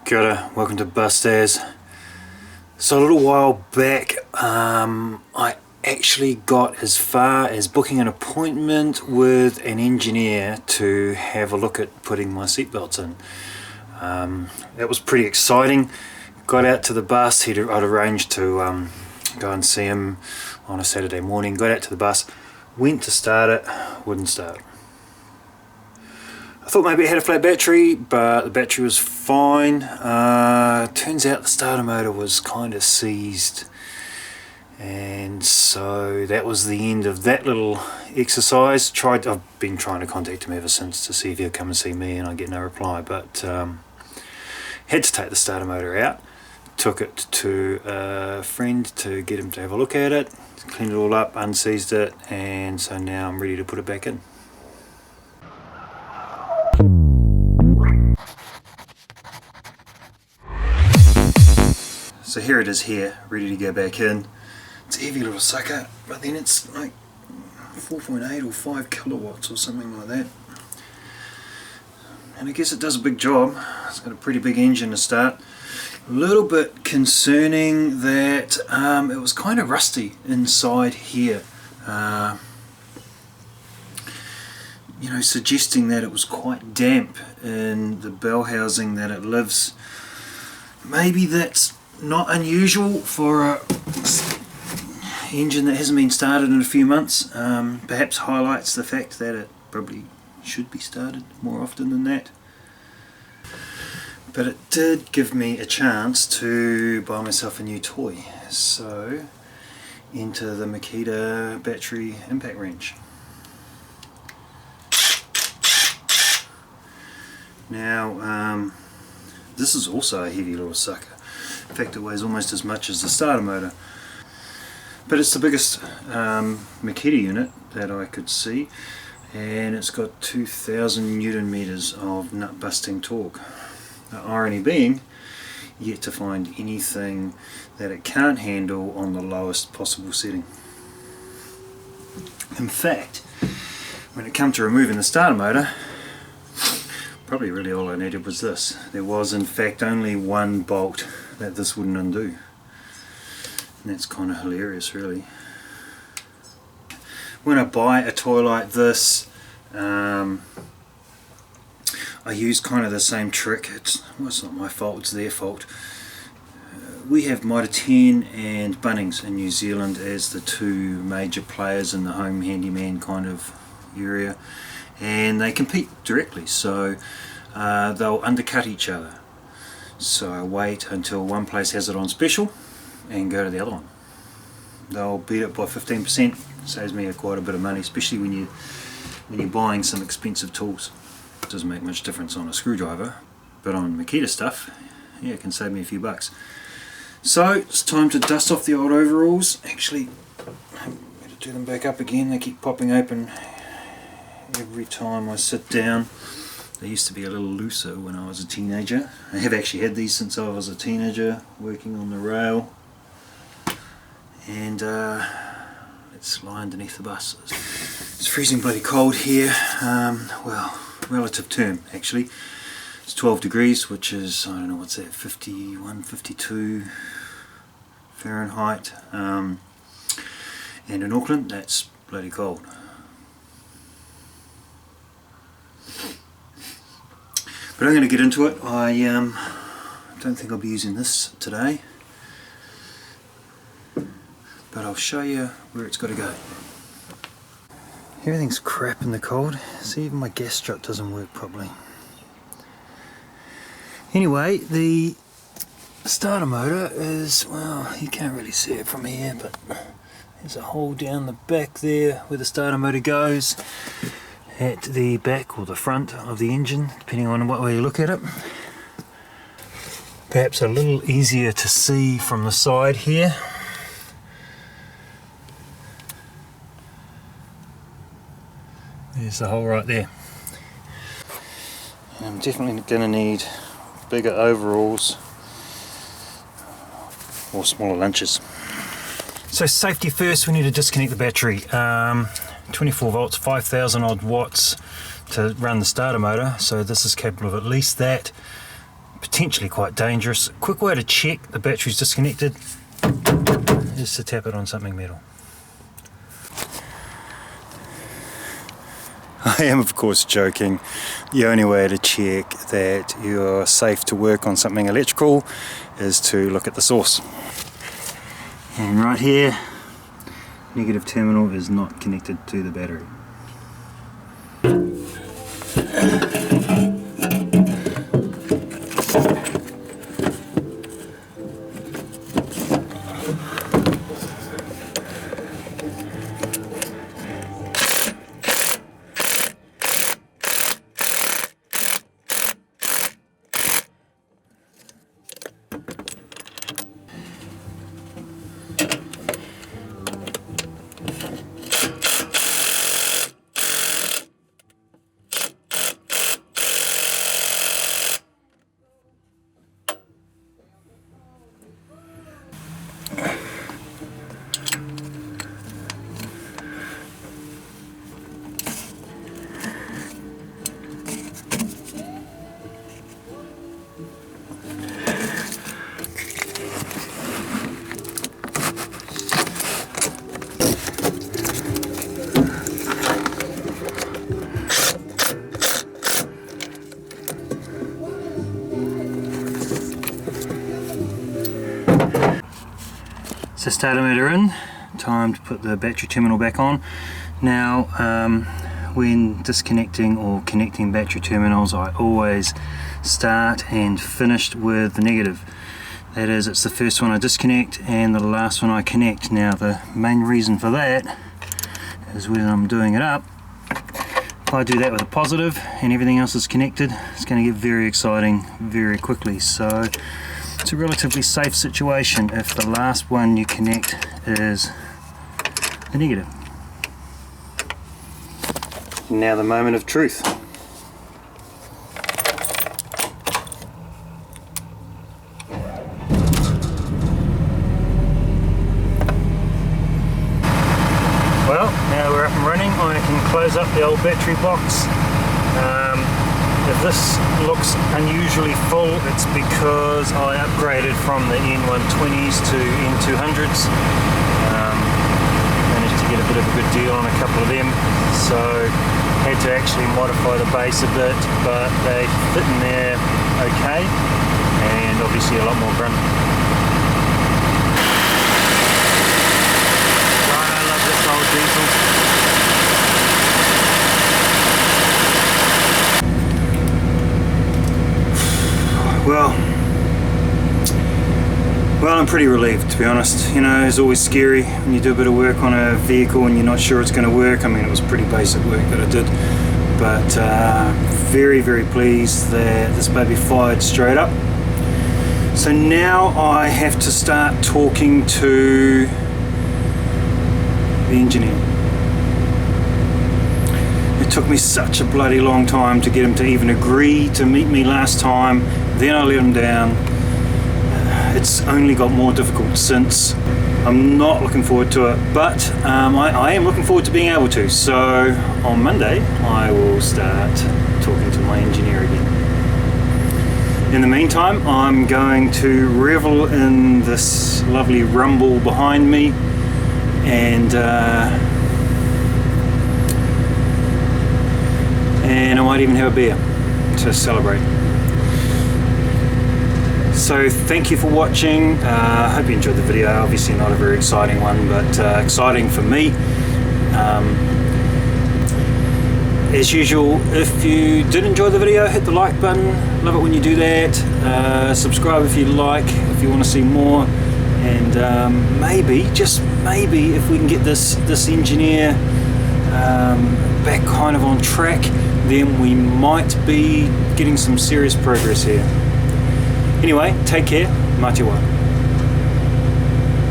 Kia ora, welcome to Busters. So a little while back I actually got as far as booking an appointment with an engineer to have a look at putting my seatbelts in. That was pretty exciting. Got out to the bus. I'd arranged to go and see him on a Saturday morning. Got out to the bus, went to start it, wouldn't start. I thought maybe it had a flat battery, but the battery was fine. Turns out the starter motor was kind of seized, and so that was the end of that little exercise. I've been trying to contact him ever since to see if he'll come and see me, and I get no reply, but had to take the starter motor out. Took it to a friend to get him to have a look at it, cleaned it all up, unseized it, and so now I'm ready to put it back in. So here it is here, ready to go back in. It's a heavy little sucker, but then it's like 4.8 or 5 kilowatts or something like that. And I guess it does a big job. It's got a pretty big engine to start. A little bit concerning that it was kind of rusty inside here. Suggesting that it was quite damp in the bell housing that it lives. Maybe that's not unusual for an engine that hasn't been started in a few months. Perhaps highlights the fact that it probably should be started more often than that. But it did give me a chance to buy myself a new toy. So, into the Makita battery impact wrench. Now, this is also a heavy little sucker. In fact, it weighs almost as much as the starter motor. But it's the biggest Makita unit that I could see, and it's got 2,000 Newton meters of nut busting torque. The irony being, yet to find anything that it can't handle on the lowest possible setting. In fact, when it came to removing the starter motor, probably really all I needed was this. There was in fact only one bolt that this wouldn't undo. And that's kind of hilarious, really. When I buy a toy like this, I use kind of the same trick. It's not my fault, it's their fault. We have Mitre 10 and Bunnings in New Zealand as the two major players in the home handyman kind of area, and they compete directly, so they'll undercut each other. So I wait until one place has it on special and go to the other one. They'll beat it by 15%, saves me quite a bit of money, especially when you're buying some expensive tools. It doesn't make much difference on a screwdriver, but on Makita stuff, yeah, it can save me a few bucks. So it's time to dust off the old overalls. Actually, I'm going to do them back up again. They keep popping open every time I sit down. They used to be a little looser when I was a teenager. I have actually had these since I was a teenager, working on the rail. And let's lie underneath the bus. It's freezing bloody cold here. Well, relative term actually. It's 12 degrees, which is, I don't know, what's that, 51, 52 Fahrenheit. And in Auckland, that's bloody cold. But I'm going to get into it. I don't think I'll be using this today, but I'll show you where it's got to go. Everything's crap in the cold. See, even my gas strut doesn't work properly. Anyway, the starter motor is, well, you can't really see it from here, but there's a hole down the back there where the starter motor goes. At the back or the front of the engine, depending on what way you look at it. Perhaps a little easier to see from the side here. There's the hole right there. I'm definitely going to need bigger overalls or smaller lunches. So safety first, we need to disconnect the battery. 24 volts, 5,000 odd watts to run the starter motor, so this is capable of at least that. potentially quite dangerous. A quick way to check the battery's disconnected is to tap it on something metal. I am of course joking. The only way to check that you're safe to work on something electrical is to look at the source. And right here, negative terminal is not connected to the battery. So starter motor in, time to put the battery terminal back on. Now when disconnecting or connecting battery terminals, I always start and finish with the negative. That is, it's the first one I disconnect and the last one I connect. Now the main reason for that is when I'm doing it up, if I do that with a positive and everything else is connected, it's going to get very exciting very quickly. So it's a relatively safe situation if the last one you connect is the negative. Now the moment of truth. Well, now we're up and running, I can close up the old battery box. If this looks unusually full, it's because I upgraded from the N120s to N200s. Managed to get a bit of a good deal on a couple of them, so had to actually modify the base a bit, but they fit in there okay, and obviously a lot more grunt. I love this old diesel. Well, I'm pretty relieved, to be honest. You know, it's always scary when you do a bit of work on a vehicle and you're not sure it's going to work. I mean, it was pretty basic work that I did, but very, very pleased that this baby fired straight up. So now I have to start talking to the engineer. It took me such a bloody long time to get him to even agree to meet me last time. Then I let him down. It's only got more difficult since. I'm not looking forward to it, but I am looking forward to being able to. So on Monday I will start talking to my engineer again. In the meantime, I'm going to revel in this lovely rumble behind me, and I might even have a beer to celebrate. So thank you for watching. I hope you enjoyed the video. Obviously not a very exciting one, but exciting for me. As usual, if you did enjoy the video, hit the like button. Love it when you do that. Subscribe if you like, if you want to see more. And maybe, just maybe, if we can get this engineer back kind of on track, then we might be getting some serious progress here. Anyway, take care, mā te wā.